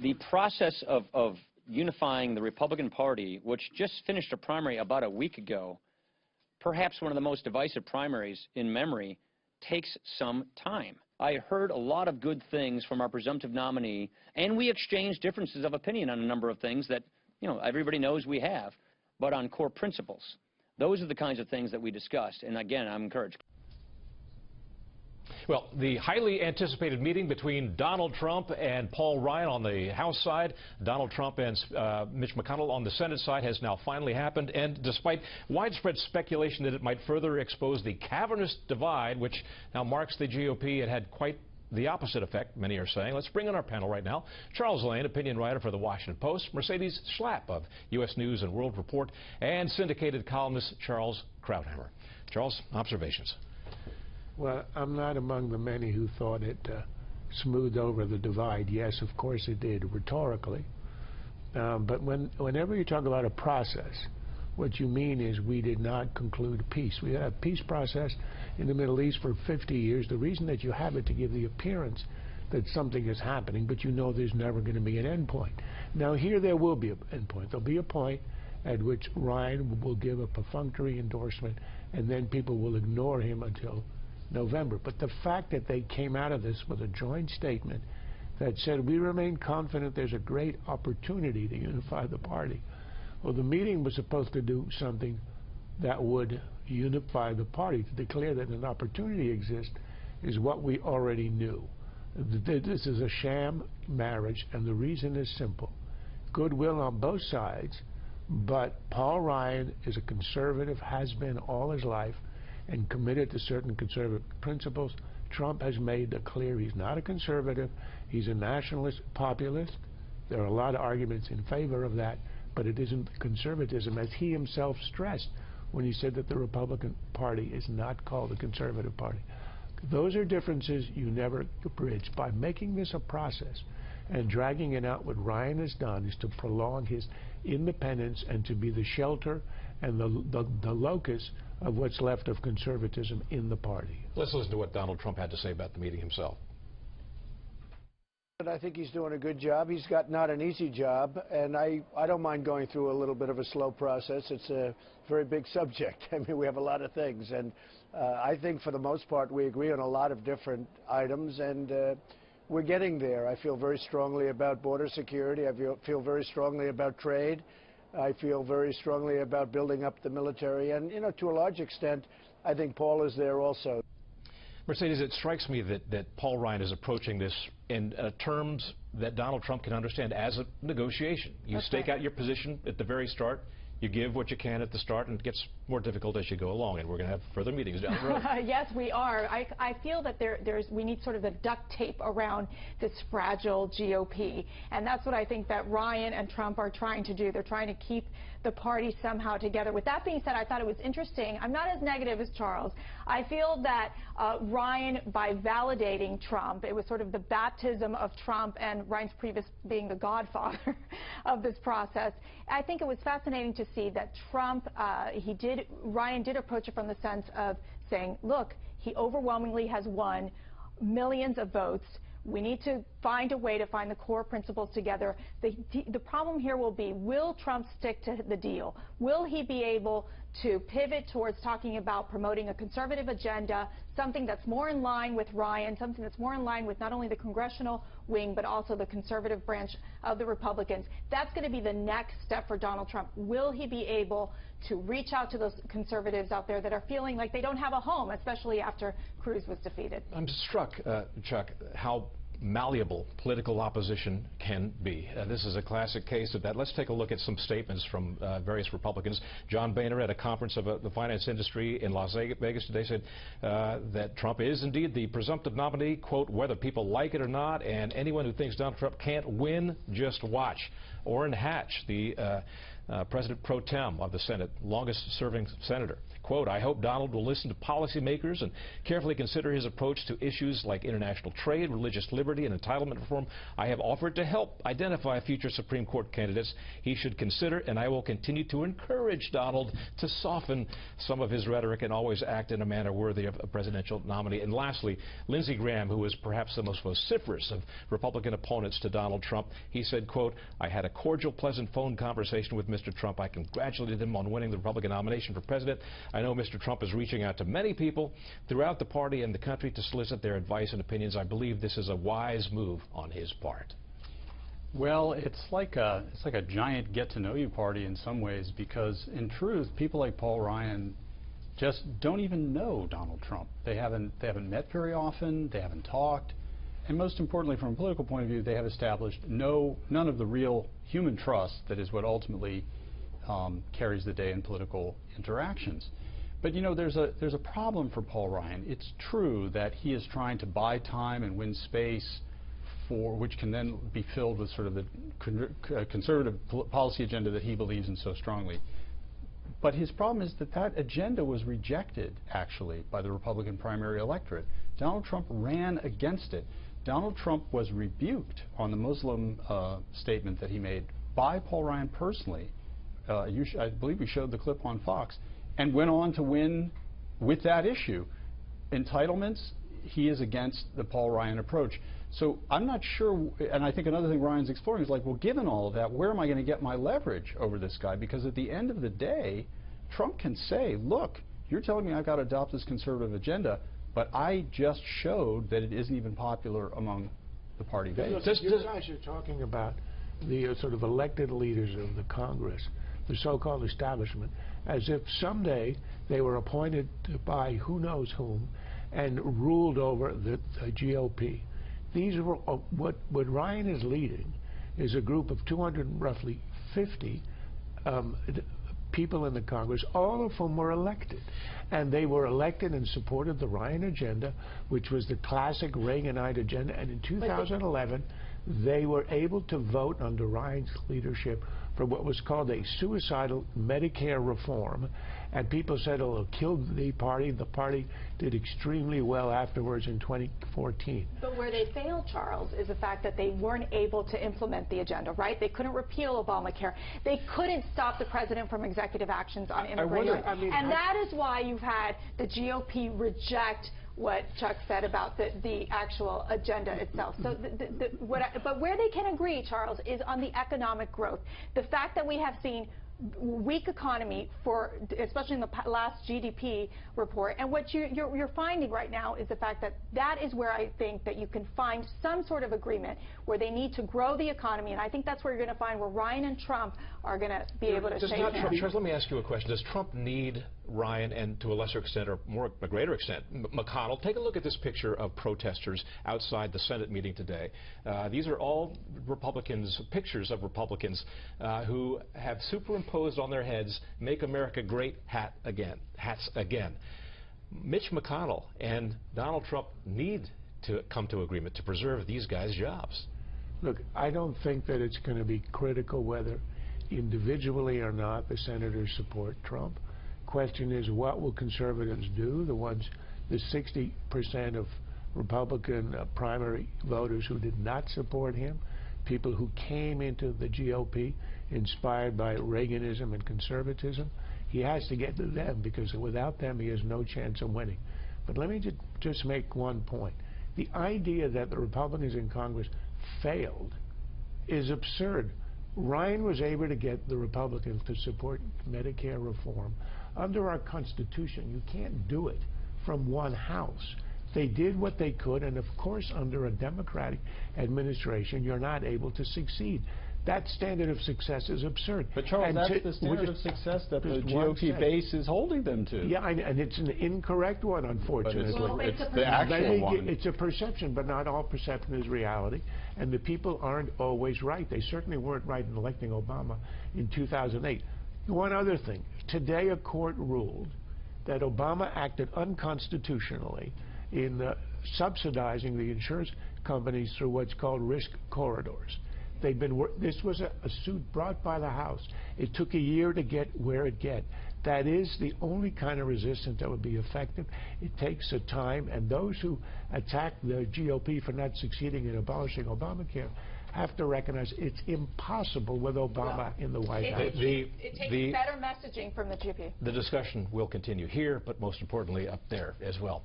The process of unifying the Republican Party, which just finished a primary about a week ago, perhaps one of the most divisive primaries in memory, takes some time. I heard a lot of good things from our presumptive nominee, and we exchanged differences of opinion on a number of things that, you know, everybody knows we have, but on core principles. Those are the kinds of things that we discussed, and again, I'm encouraged. Well, the highly anticipated meeting between Donald Trump and Paul Ryan on the House side, Donald Trump and Mitch McConnell on the Senate side, has now finally happened. And despite widespread speculation that it might further expose the cavernous divide, which now marks the GOP, it had quite the opposite effect, many are saying. Let's bring in our panel right now. Charles Lane, opinion writer for The Washington Post, Mercedes Schlapp of U.S. News and World Report, and syndicated columnist Charles Krauthammer. Charles, observations. Well, I'm not among the many who thought it smoothed over the divide. Yes, of course it did, rhetorically. But whenever you talk about a process, what you mean is we did not conclude peace. We had a peace process in the Middle East for 50 years. The reason that you have it to give the appearance that something is happening, but you know there's never going to be an end point. Now here there will be an end point. There'll be a point at which Ryan will give a perfunctory endorsement, and then people will ignore him until November. But the fact that they came out of this with a joint statement that said we remain confident there's a great opportunity to unify the party. Well, the meeting was supposed to do something that would unify the party. To declare that an opportunity exists is what we already knew. This is a sham marriage, and the reason is simple. Goodwill on both sides, but Paul Ryan is a conservative, has been all his life, and committed to certain conservative principles. Trump has made it clear he's not a conservative. He's a nationalist populist. There are a lot of arguments in favor of that, but it isn't conservatism, as he himself stressed when he said that the Republican Party is not called the Conservative Party. Those are differences you never bridge. By making this a process and dragging it out, what Ryan has done is to prolong his independence and to be the shelter and the locus of what's left of conservatism in the party. Let's listen to what Donald Trump had to say about the meeting himself. I think he's doing a good job. He's got not an easy job, and I don't mind going through a little bit of a slow process. It's a very big subject. I mean, we have a lot of things, and I think for the most part we agree on a lot of different items, and we're getting there. I feel very strongly about border security. I feel very strongly about trade. I feel very strongly about building up the military, and, you know, to a large extent, I think Paul is there also. Mercedes, it strikes me that Paul Ryan is approaching this in terms that Donald Trump can understand as a negotiation. You stake out your position at the very start. You give what you can at the start, and it gets more difficult as you go along, and we're going to have further meetings down the road. Yes, we are. I feel that we need sort of the duct tape around this fragile GOP, and that's what I think that Ryan and Trump are trying to do. They're trying to keep the party somehow together. With that being said, I thought it was interesting. I'm not as negative as Charles. I feel that Ryan, by validating Trump, it was sort of the baptism of Trump, and Ryan's previous being the godfather of this process. I think it was fascinating to see that Trump, Ryan did approach it from the sense of saying, look, he overwhelmingly has won millions of votes. We need to find a way to find the core principles together. The problem here will be, will Trump stick to the deal? Will he be able to pivot towards talking about promoting a conservative agenda, something that's more in line with Ryan, something that's more in line with not only the congressional wing, but also the conservative branch of the Republicans? That's going to be the next step for Donald Trump. Will he be able to reach out to those conservatives out there that are feeling like they don't have a home, especially after Cruz was defeated? I'm struck, Chuck, how malleable political opposition can be. This is a classic case of that. Let's take a look at some statements from various Republicans. John Boehner at a conference of the finance industry in Las Vegas today said that Trump is indeed the presumptive nominee, quote, whether people like it or not, and anyone who thinks Donald Trump can't win, just watch. Orrin Hatch, the President pro tem of the Senate, longest serving senator, quote, I hope Donald will listen to policymakers and carefully consider his approach to issues like international trade, religious liberty, and entitlement reform. I have offered to help identify future Supreme Court candidates he should consider, and I will continue to encourage Donald to soften some of his rhetoric and always act in a manner worthy of a presidential nominee. And lastly, Lindsey Graham, who is perhaps the most vociferous of Republican opponents to Donald Trump, he said, quote, I had a cordial, pleasant phone conversation with Mr. Trump. I congratulated him on winning the Republican nomination for president. I know Mr. Trump is reaching out to many people throughout the party and the country to solicit their advice and opinions. I believe this is a wise move on his part. Well, it's like a giant get-to-know-you party in some ways, because in truth, people like Paul Ryan just don't even know Donald Trump. They haven't met very often. They haven't talked. And most importantly, from a political point of view, they have established none of the real human trust that is what ultimately carries the day in political interactions. But you know, there's a problem for Paul Ryan. It's true that he is trying to buy time and win space for which can then be filled with sort of the conservative policy agenda that he believes in so strongly. But his problem is that that agenda was rejected, actually, by the Republican primary electorate. Donald Trump ran against it. Donald Trump was rebuked on the Muslim statement that he made by Paul Ryan personally. I believe we showed the clip on Fox, and went on to win with that issue. Entitlements, he is against the Paul Ryan approach. So I'm not sure, and I think another thing Ryan's exploring is like, well, given all of that, where am I going to get my leverage over this guy? Because at the end of the day, Trump can say, look, you're telling me I've got to adopt this conservative agenda, but I just showed that it isn't even popular among the party base. You guys are talking about the sort of elected leaders of the Congress, the so-called establishment, as if someday they were appointed by who knows whom and ruled over the GOP. These are what Ryan is leading is a group of 250 people in the Congress, all of whom were elected. And they were elected and supported the Ryan agenda, which was the classic Reaganite agenda. And in 2011, they were able to vote under Ryan's leadership for what was called a suicidal Medicare reform. And people said, oh, it killed the party. The party did extremely well afterwards in 2014. But where they failed, Charles, is the fact that they weren't able to implement the agenda, right? They couldn't repeal Obamacare. They couldn't stop the president from executive actions on immigration. And that is why you've had the GOP reject what Chuck said about the actual agenda itself. So, but where they can agree, Charles, is on the economic growth. The fact that we have seen weak economy especially in the last GDP report, and what you're finding right now is the fact that that is where I think that you can find some sort of agreement where they need to grow the economy, and I think that's where you're going to find where Ryan and Trump are going to be able to shake hands. Charles, let me ask you a question. Does Trump need Ryan and, to a lesser extent or a greater extent, McConnell? Take a look at this picture of protesters outside the Senate meeting today. These are all Republicans, pictures of Republicans who have superimposed on their heads, "Make America Great" hats again. Mitch McConnell and Donald Trump need to come to agreement to preserve these guys' jobs. Look, I don't think that it's going to be critical whether individually or not the senators support Trump. Question is, what will conservatives do? The 60% of Republican primary voters who did not support him, people who came into the GOP inspired by Reaganism and conservatism, he has to get to them, because without them he has no chance of winning. But let me just make one point. The idea that the Republicans in Congress failed is absurd. Ryan was able to get the Republicans to support Medicare reform. Under our Constitution, you can't do it from one house. They did what they could, and of course, under a Democratic administration, you're not able to succeed. That standard of success is absurd. But Charles, that's the standard of success that the GOP base is holding them to. Yeah, and it's an incorrect one, unfortunately. Well, it's the actual one. It's a perception, but not all perception is reality. And the people aren't always right. They certainly weren't right in electing Obama in 2008. One other thing. Today, a court ruled that Obama acted unconstitutionally in subsidizing the insurance companies through what's called risk corridors. This was a suit brought by the House. It took a year to get where it get. that is the only kind of resistance that would be effective. It takes the time, and those who attack the GOP for not succeeding in abolishing Obamacare have to recognize it's impossible with Obama in the White House. It takes better messaging from the GOP. The discussion will continue here, but most importantly up there as well.